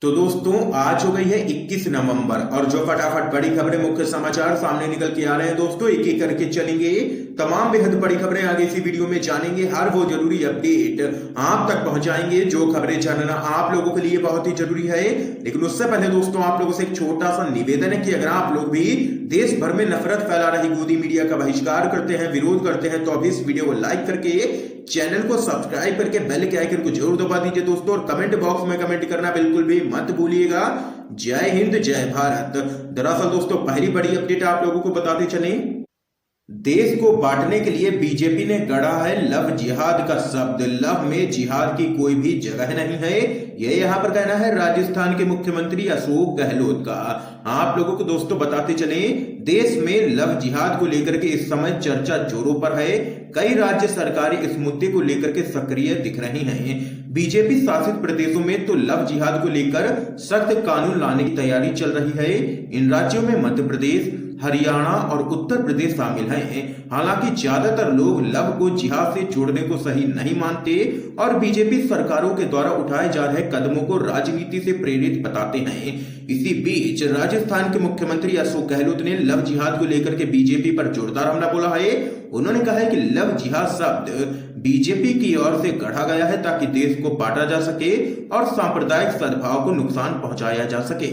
तो दोस्तों आज हो गई है 21 नवंबर और जो फटाफट बड़ी खबरें मुख्य समाचार सामने निकल के आ रहे हैं दोस्तों एक एक करके चलेंगे। तमाम बेहद बड़ी खबरें आगे इसी वीडियो में जानेंगे। हर वो जरूरी अपडेट आप तक पहुंचाएंगे जो खबरें जानना आप लोगों के लिए बहुत ही जरूरी है। लेकिन उससे पहले दोस्तों आप लोगों से एक छोटा सा निवेदन है कि अगर आप लोग भी देश भर में नफरत फैला रही गोदी मीडिया का बहिष्कार करते हैं, विरोध करते हैं, तो अभी इस वीडियो को लाइक करके चैनल को सब्सक्राइब करके बेल के आइकन को जरूर दबा दीजिए दोस्तों, और कमेंट बॉक्स में कमेंट करना बिल्कुल भी मत भूलिएगा। जय हिंद जय भारत। दरअसल दोस्तों पहली बड़ी अपडेट आप लोगों को बताते चले, देश को बांटने के लिए बीजेपी ने गढ़ा है लव जिहाद का शब्द। लव में जिहाद की कोई भी जगह नहीं है, ये यहाँ पर कहना है राजस्थान के मुख्यमंत्री अशोक गहलोत का। आप लोगों को दोस्तों बताते चले, देश में लव जिहाद को लेकर के इस समय चर्चा जोरों पर है। कई राज्य सरकारें इस मुद्दे को लेकर के सक्रिय दिख रही हैं। बीजेपी शासित प्रदेशों में तो लव जिहाद को लेकर सख्त कानून लाने की तैयारी चल रही है। इन राज्यों में मध्य प्रदेश, हरियाणा और उत्तर प्रदेश शामिल हैं। हालांकि ज्यादातर लोग लव को जिहाद से जोड़ने को सही नहीं मानते और बीजेपी सरकारों के द्वारा उठाए जा रहे कदमों को राजनीति से प्रेरित बताते हैं। इसी बीच राजस्थान के मुख्यमंत्री अशोक गहलोत ने लव जिहाद को लेकर के बीजेपी पर जोरदार हमला बोला है। उन्होंने कहा है कि लव जिहाद शब्द बीजेपी की ओर से गढ़ा गया है ताकि देश को बांटा जा सके और सांप्रदायिक सद्भाव को नुकसान पहुंचाया जा सके।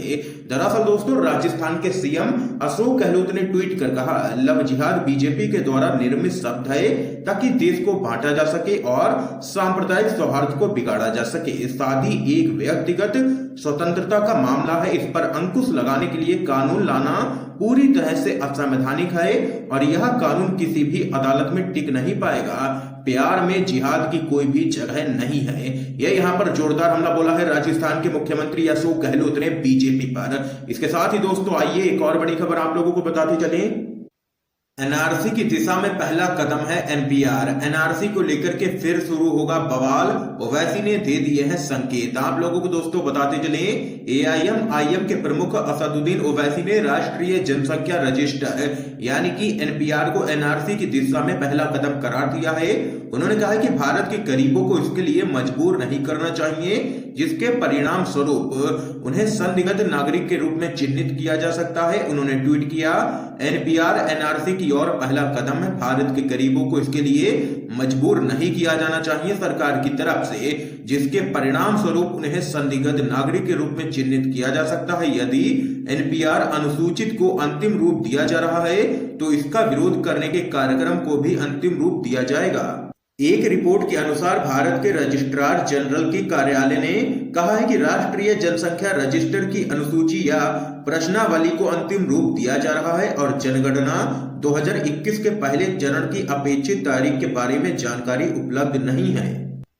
दरअसल दोस्तों राजस्थान के सीएम अशोक गहलोत ने ट्वीट कर कहा, लव जिहाद बीजेपी के द्वारा निर्मित शब्द है ताकि देश को बांटा जा सके और सांप्रदायिक सौहार्द को बिगाड़ा जा सके। शादी एक व्यक्तिगत स्वतंत्रता का मामला है, इस पर अंकुश लगाने के लिए कानून लाना पूरी तरह से असंवैधानिक है और यह कानून किसी भी अदालत में टिक नहीं पाएगा। प्यार में जिहाद की कोई भी जगह नहीं है। यह यहाँ पर जोरदार हमला बोला है राजस्थान के मुख्यमंत्री अशोक गहलोत ने बीजेपी पर। इसके साथ ही दोस्तों आइए एक और बड़ी खबर आप लोगों को बताते चले, एनआरसी की दिशा में पहला कदम है एनपीआर। एनआरसी को लेकर के फिर शुरू होगा बवाल, ओवैसी ने दे दिए हैं संकेत। आप लोगों को दोस्तों बताते चले, एआईएम के प्रमुख असदुद्दीन ओवैसी ने राष्ट्रीय जनसंख्या रजिस्टर यानी कि एनपीआर को एनआरसी की दिशा में पहला कदम करार दिया है। उन्होंने कहा कि भारत के गरीबों को इसके लिए मजबूर नहीं करना चाहिए, जिसके परिणाम स्वरूप उन्हें संदिग्ध नागरिक के रूप में चिन्हित किया जा सकता है। उन्होंने ट्वीट किया, एनपीआर एनआरसी की ओर पहला कदम है। भारत के गरीबों को इसके लिए मजबूर नहीं किया जाना चाहिए सरकार की तरफ से, जिसके परिणाम स्वरूप उन्हें संदिग्ध नागरिक के रूप में चिन्हित किया जा सकता है। यदि एनपीआर अनुसूचित को अंतिम रूप दिया जा रहा है तो इसका विरोध करने के कार्यक्रम को भी अंतिम रूप दिया जाएगा। एक रिपोर्ट के अनुसार भारत के रजिस्ट्रार जनरल के कार्यालय ने कहा है कि राष्ट्रीय जनसंख्या रजिस्टर की अनुसूची या प्रश्नावली को अंतिम रूप दिया जा रहा है और जनगणना 2021 के पहले चरण की अपेक्षित तारीख के बारे में जानकारी उपलब्ध नहीं है।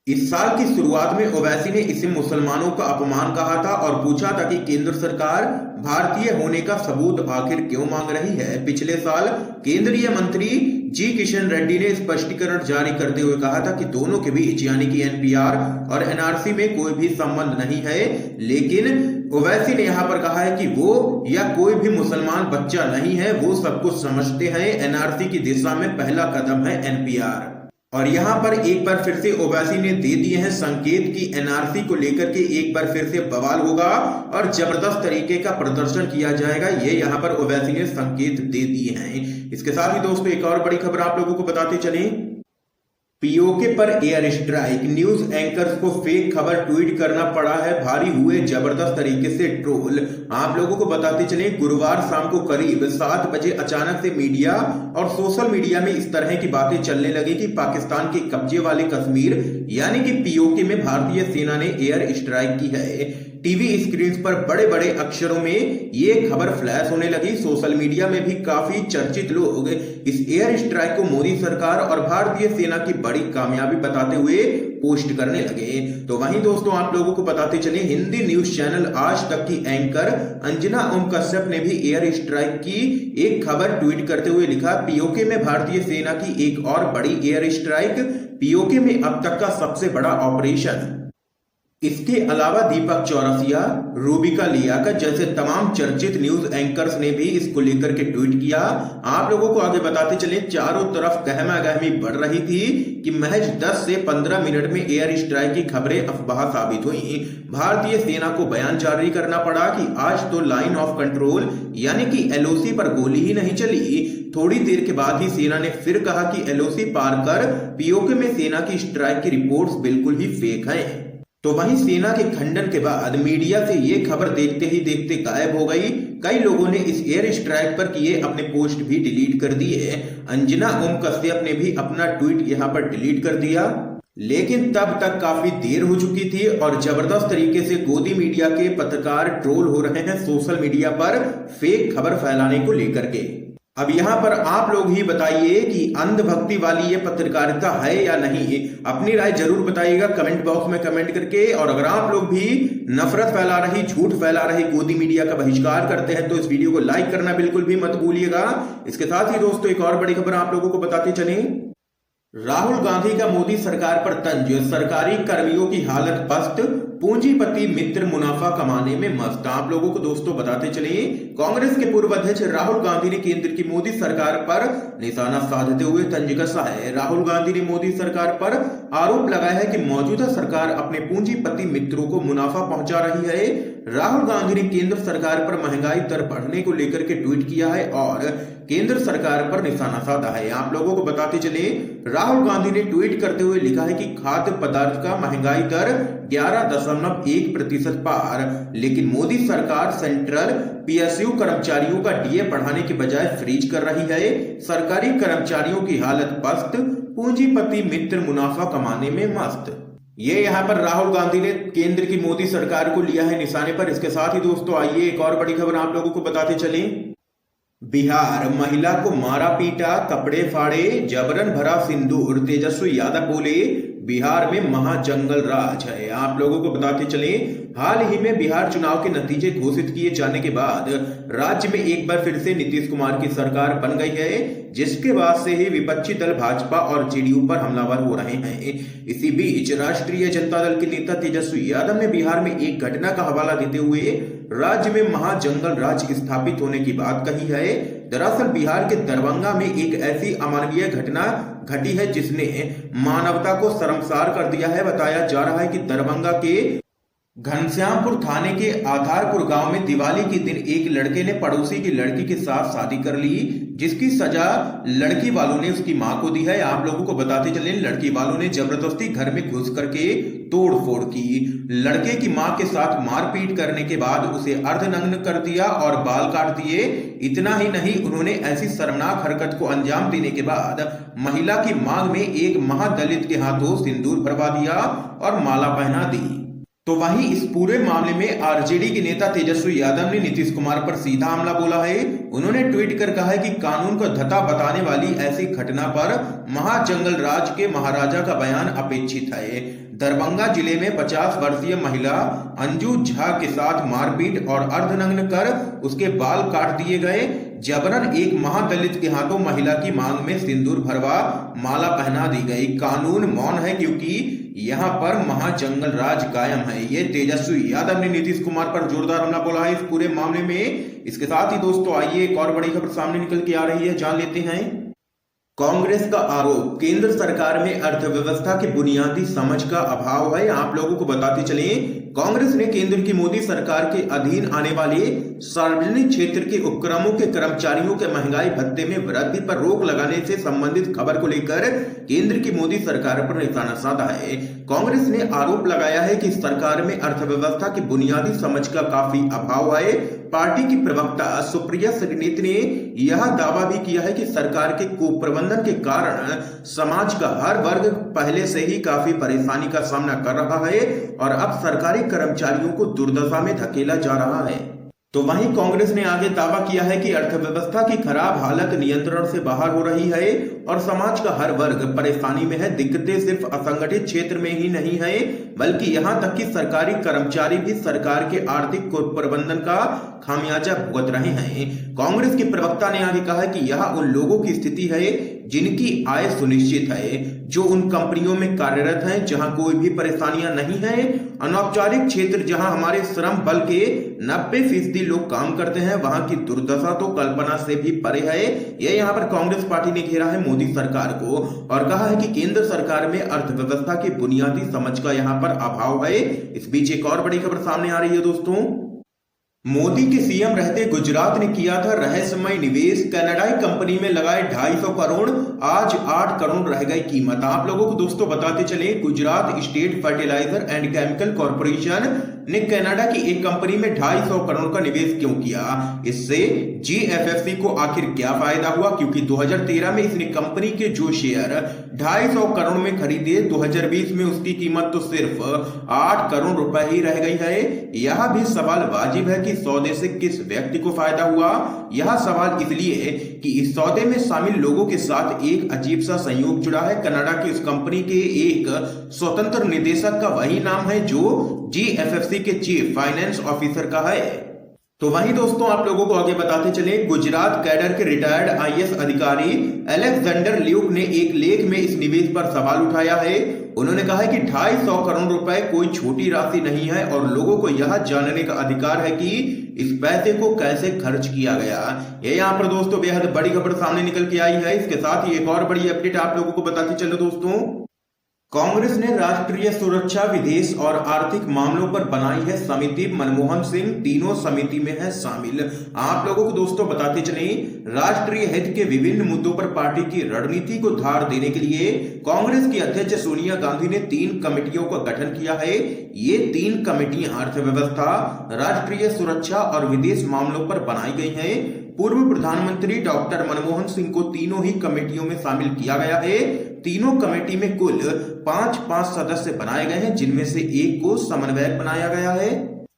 इस साल की शुरुआत में ओवैसी ने इसे मुसलमानों का अपमान कहा था और पूछा था कि केंद्र सरकार भारतीय होने का सबूत आखिर क्यों मांग रही है। पिछले साल केंद्रीय मंत्री जी किशन रेड्डी ने स्पष्टीकरण जारी करते हुए कहा था कि दोनों के बीच यानी कि एनपीआर और एनआरसी में कोई भी संबंध नहीं है। लेकिन ओवैसी ने यहाँ पर कहा है कि वो या कोई भी मुसलमान बच्चा नहीं है, वो सब कुछ समझते हैं। एनआरसी की दिशा में पहला कदम है एनपीआर। और यहाँ पर एक बार फिर से ओवैसी ने दे दिए हैं संकेत कि एनआरसी को लेकर के एक बार फिर से बवाल होगा और जबरदस्त तरीके का प्रदर्शन किया जाएगा। ये यहाँ पर ओवैसी ने संकेत दे दिए हैं। इसके साथ ही दोस्तों एक और बड़ी खबर आप लोगों को बताते चले, पीओके पर एयर स्ट्राइक, न्यूज एंकर्स को फेक खबर ट्वीट करना पड़ा है, भारी हुए जबरदस्त तरीके से ट्रोल। आप लोगों को बताते चले, गुरुवार शाम को करीब 7 बजे अचानक से मीडिया और सोशल मीडिया में इस तरह की बातें चलने लगी कि पाकिस्तान के कब्जे वाले कश्मीर यानी कि पीओके में भारतीय सेना ने एयर स्ट्राइक की है। टीवी स्क्रीन पर बड़े बड़े अक्षरों में ये खबर फ्लैश होने लगी। सोशल मीडिया में भी काफी चर्चित लोग इस एयर स्ट्राइक को मोदी सरकार और भारतीय सेना की बड़ी कामयाबी बताते हुए पोस्ट करने लगे। तो वहीं दोस्तों आप लोगों को बताते चले, हिंदी न्यूज चैनल आज तक की एंकर अंजना ओम कश्यप ने भी एयर स्ट्राइक की एक खबर ट्वीट करते हुए लिखा, पीओके में भारतीय सेना की एक और बड़ी एयर स्ट्राइक, पीओके में अब तक का सबसे बड़ा ऑपरेशन। इसके अलावा दीपक चौरसिया, रूबिका लियाकत जैसे तमाम चर्चित न्यूज एंकर्स ने भी इसको लेकर के ट्वीट किया। आप लोगों को आगे बताते चले, चारों तरफ गहमा गहमी बढ़ रही थी कि महज 10 से 15 मिनट में एयर स्ट्राइक की खबरें अफवाह साबित हुई। भारतीय सेना को बयान जारी करना पड़ा कि आज तो लाइन ऑफ कंट्रोल यानी कि एलओसी पर गोली ही नहीं चली। थोड़ी देर के बाद ही सेना ने फिर कहा कि एलओसी पार कर पीओके में सेना की स्ट्राइक की रिपोर्ट्स बिल्कुल ही फेक हैं। तो वहीं सेना के खंडन के बाद मीडिया से ये खबर देखते ही देखते गायब हो गई। कई लोगों ने इस एयर स्ट्राइक पर किए अपने पोस्ट भी डिलीट कर दिए। अंजना ओम कश्यप ने भी अपना ट्वीट यहां पर डिलीट कर दिया, लेकिन तब तक काफी देर हो चुकी थी और जबरदस्त तरीके से गोदी मीडिया के पत्रकार ट्रोल हो रहे हैं सोशल मीडिया पर फेक खबर फैलाने को लेकर के। अब यहाँ पर आप लोग ही बताइए कि अंधभक्ति वाली ये पत्रकारिता है या नहीं। अपनी राय जरूर बताइएगा कमेंट बॉक्स में कमेंट करके। और अगर आप लोग भी नफरत फैला रही, झूठ फैला रही गोदी मीडिया का बहिष्कार करते हैं तो इस वीडियो को लाइक करना बिल्कुल भी मत भूलिएगा। इसके साथ ही दोस्तों एक और बड़ी खबर आप लोगों को बताते चले। राहुल गांधी का मोदी सरकार पर तंज, सरकारी कर्मियों की हालत पस्त, पूंजीपति मित्र मुनाफा कमाने में मस्त। आप लोगों को दोस्तों बताते चले, कांग्रेस के पूर्व अध्यक्ष राहुल गांधी ने केंद्र की मोदी सरकार पर निशाना साधते हुए तंज कसा है। राहुल गांधी ने मोदी सरकार पर आरोप लगाया है कि मौजूदा सरकार अपने पूंजीपति मित्रों को मुनाफा पहुंचा रही है। राहुल गांधी ने केंद्र सरकार पर महंगाई दर बढ़ने को लेकर के ट्वीट किया है और केंद्र सरकार पर निशाना साधा है। आप लोगों को बताते चले, राहुल गांधी ने ट्वीट करते हुए लिखा है कि खाद्य पदार्थ का महंगाई दर 11.1% पार, लेकिन मोदी सरकार सेंट्रल पीएसयू कर्मचारियों का डीए बढ़ाने के बजाय फ्रीज कर रही है। सरकारी कर्मचारियों की हालत पस्त, पूंजीपति मित्र मुनाफा कमाने में मस्त। ये यहाँ पर राहुल गांधी ने केंद्र की मोदी सरकार को लिया है निशाने पर। इसके साथ ही दोस्तों आइए एक और बड़ी खबर आप लोगों को बताते चले। बिहार, महिला को मारा पीटा, कपड़े फाड़े, जबरन भरा सिंदूर, तेजस्वी यादव बोले बिहार में महाजंगल राज है। आप लोगों को बताते चले, हाल ही में बिहार चुनाव के नतीजे घोषित किए जाने के बाद राज्य में एक बार फिर से नीतीश कुमार की सरकार बन गई है, जिसके बाद से ही विपक्षी दल भाजपा और जेडीयू पर हमलावर हो रहे हैं। इसी बीच राष्ट्रीय जनता दल के नेता तेजस्वी यादव ने बिहार में एक घटना का हवाला देते हुए राज्य में महाजंगल राज स्थापित होने की बात कही है। दरअसल बिहार के दरभंगा में एक ऐसी अमानवीय घटना घटी है जिसने मानवता को शर्मसार कर दिया है। बताया जा रहा है कि दरभंगा के घनश्यामपुर थाने के आधारपुर गांव में दिवाली के दिन एक लड़के ने पड़ोसी की लड़की के साथ शादी कर ली, जिसकी सजा लड़की वालों ने उसकी मां को दी है। आप लोगों को बताते चले, लड़की वालों ने जबरदस्ती घर में घुस करके तोड़फोड़ की, लड़के की मां के साथ मारपीट करने के बाद उसे अर्धनग्न कर दिया और बाल काट दिए। इतना ही नहीं, उन्होंने ऐसी शर्मनाक हरकत को अंजाम देने के बाद महिला की मांग में एक महादलित के हाथों सिंदूर भरवा दिया और माला पहना दी। तो वहीं इस पूरे मामले में आरजेडी के नेता तेजस्वी यादव ने नीतीश कुमार पर सीधा हमला बोला है। उन्होंने ट्वीट कर कहा है कि कानून को धता बताने वाली ऐसी घटना पर महाजंगल राज के महाराजा का बयान अपेक्षित है। दरभंगा जिले में 50 वर्षीय महिला अंजू झा के साथ मारपीट और अर्धनग्न कर उसके बाल काट दिए गए, जबरन एक महादलित के हाथों महिला की मांग में सिंदूर भरवा माला पहना दी गई। कानून मौन है क्योंकि यहाँ पर महाजंगल राज कायम है। ये तेजस्वी यादव ने नीतीश कुमार पर जोरदार हमला बोला है इस पूरे मामले में। इसके साथ ही दोस्तों आइए एक और बड़ी खबर सामने निकल के आ रही है, जान लेते हैं। कांग्रेस का आरोप, केंद्र सरकार में अर्थव्यवस्था की बुनियादी समझ का अभाव है। आप लोगों को बताते चले, कांग्रेस ने केंद्र की मोदी सरकार के अधीन आने वाले सार्वजनिक क्षेत्र के उपक्रमों के कर्मचारियों के महंगाई भत्ते में वृद्धि पर रोक लगाने से संबंधित खबर को लेकर केंद्र की मोदी सरकार पर निशाना साधा है। कांग्रेस ने आरोप लगाया है कि सरकार में अर्थव्यवस्था की बुनियादी समझ का काफी अभाव है। पार्टी की प्रवक्ता सुप्रिया श्रीनेत ने यह दावा भी किया है कि सरकार के कुप्रबंधन के कारण समाज का हर वर्ग पहले से ही काफी परेशानी का सामना कर रहा है और अब सरकारी कर्मचारियों को दुर्दशा में धकेला जा रहा है। तो वहीं कांग्रेस ने आगे दावा किया है कि अर्थव्यवस्था की खराब हालत नियंत्रण से बाहर हो रही है और समाज का हर वर्ग परेशानी में है। दिक्कतें सिर्फ असंगठित क्षेत्र में ही नहीं है, बल्कि यहां तक कि सरकारी कर्मचारी भी सरकार के आर्थिक प्रबंधन का खामियाजा भुगत रहे हैं। कांग्रेस की प्रवक्ता ने आगे कहा कि यह उन लोगों की स्थिति है जिनकी आय सुनिश्चित है, जो उन कंपनियों में कार्यरत हैं जहां कोई भी परेशानियां नहीं है अनौपचारिक क्षेत्र जहां हमारे श्रम बल के 90% लोग काम करते हैं, वहां की दुर्दशा तो कल्पना से भी परे है। ये यहाँ पर कांग्रेस पार्टी ने घेरा है मोदी सरकार को और कहा है कि केंद्र सरकार में अर्थव्यवस्था की बुनियादी समझ का यहाँ पर अभाव है। इस बीच एक और बड़ी खबर सामने आ रही है दोस्तों। मोदी के सीएम रहते गुजरात ने किया था रहस्यमय निवेश, कनाडाई कंपनी में लगाए 250 करोड़, आज 8 करोड़ रह गई कीमत। आप लोगों को दोस्तों बताते चले, Gujarat state fertilizer and chemical corporation ने कनाडा की एक कंपनी में 250 करोड़ का निवेश क्यों किया? इससे जीएफएफसी को आखिर क्या फायदा हुआ? क्योंकि 2013 में इसने कंपनी के जो शेयर 250 करोड़ में खरीदे, 2020 में उसकी कीमत तो सिर्फ 8 करोड़ रुपए ही रह गई है। यह भी सवाल वाजिब है कि सौदे से किस व्यक्ति को फायदा हुआ? यह सवाल इसलिए कि इस सौदे में शामिल लोगों के साथ एक अजीब सा संयोग जुड़ा है। कनाडा की उस कंपनी के एक स्वतंत्र निदेशक का वही नाम है जो जीएफएफसी के चीफ फाइनेंस ऑफिसर का है। तो वहीं दोस्तों आप लोगों को आगे बताते चले, गुजरात कैडर के रिटायर्ड आईएएस अधिकारी अलेक्जेंडर ल्यूक ने एक लेख में इस निवेश पर सवाल उठाया है। उन्होंने कहा है कि 250 करोड़ रुपए कोई छोटी राशि नहीं है और लोगों को यह जानने का अधिकार है कि इस पैसे को कैसे खर्च किया गया। ये यहाँ पर दोस्तों बेहद बड़ी खबर सामने निकल के आई है। इसके साथ ही एक और बड़ी अपडेट आप लोगों को बताते चलो दोस्तों, कांग्रेस ने राष्ट्रीय सुरक्षा, विदेश और आर्थिक मामलों पर बनाई है समिति। मनमोहन सिंह तीनों समिति में है शामिल। आप लोगों को दोस्तों बताते चले, राष्ट्रीय हित के विभिन्न मुद्दों पर पार्टी की रणनीति को धार देने के लिए कांग्रेस की अध्यक्ष सोनिया गांधी ने 3 कमेटियों का गठन किया है। ये 3 कमेटियां अर्थव्यवस्था, राष्ट्रीय सुरक्षा और विदेश मामलों पर बनाई गई है। पूर्व प्रधानमंत्री डॉक्टर मनमोहन सिंह को तीनों ही कमेटियों में शामिल किया गया है। तीनों कमेटी में कुल 5 सदस्य बनाए गए हैं, जिनमें से एक को समन्वयक बनाया गया है।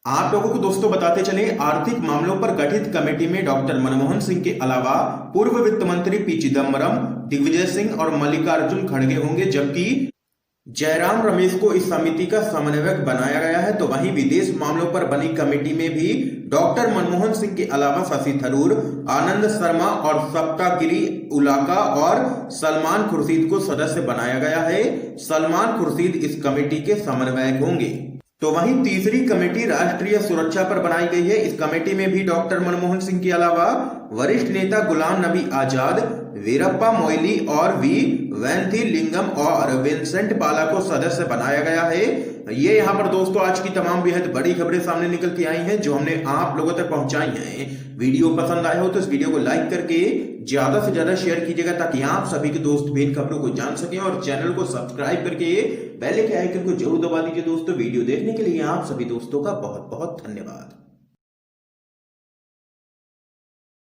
आप लोगों को दोस्तों बताते चले, आर्थिक मामलों पर गठित कमेटी में डॉक्टर मनमोहन सिंह के अलावा पूर्व वित्त मंत्री पी चिदम्बरम, दिग्विजय सिंह और मल्लिकार्जुन खड़गे होंगे, जबकि जयराम रमेश को इस समिति का समन्वयक बनाया गया है। तो वहीं विदेश मामलों पर बनी कमेटी में भी डॉक्टर मनमोहन सिंह के अलावा शशि थरूर, आनंद शर्मा और सप्तागिरी उलाका और सलमान खुर्शीद को सदस्य बनाया गया है। सलमान खुर्शीद इस कमेटी के समन्वयक होंगे। तो वहीं तीसरी कमेटी राष्ट्रीय सुरक्षा पर बनाई गई है। इस कमेटी में भी डॉक्टर मनमोहन सिंह के अलावा वरिष्ठ नेता गुलाम नबी आजाद, वीरप्पा मोइली और वी वैंथिलिंगम और विंसेंट पाला को सदस्य बनाया गया है। ये यहाँ पर दोस्तों आज की तमाम बेहद बड़ी खबरें सामने निकल के आई हैं जो हमने आप लोगों तक पहुंचाई हैं। वीडियो पसंद आया हो तो इस वीडियो को लाइक करके ज्यादा से ज्यादा शेयर कीजिएगा ताकि आप सभी के दोस्त भी इन खबरों को जान सकें, और चैनल को सब्सक्राइब करके बेल के आइकन को जरूर दबा दीजिए दोस्तों। वीडियो देखने के लिए आप सभी दोस्तों का बहुत बहुत धन्यवाद।